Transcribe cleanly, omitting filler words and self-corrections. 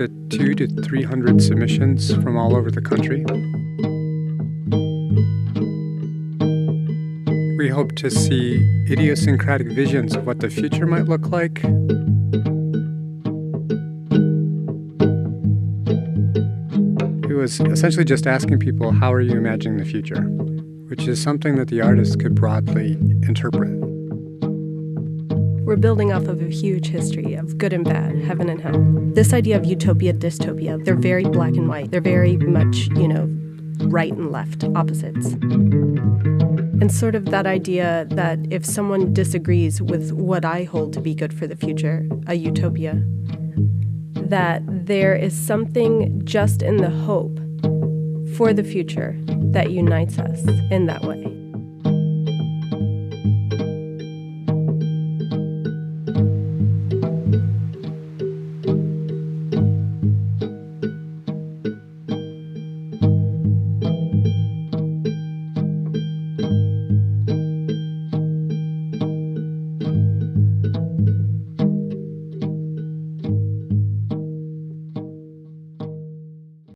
at 200 to 300 submissions from all over the country. We hope to see idiosyncratic visions of what the future might look like. It was essentially just asking people, how are you imagining the future? Which is something that the artist could broadly interpret. We're building off of a huge history of good and bad, heaven and hell. This idea of utopia, dystopia, they're very black and white. They're very much, right and left, opposites. And sort of that idea that if someone disagrees with what I hold to be good for the future, a utopia, that there is something just in the hope for the future that unites us in that way.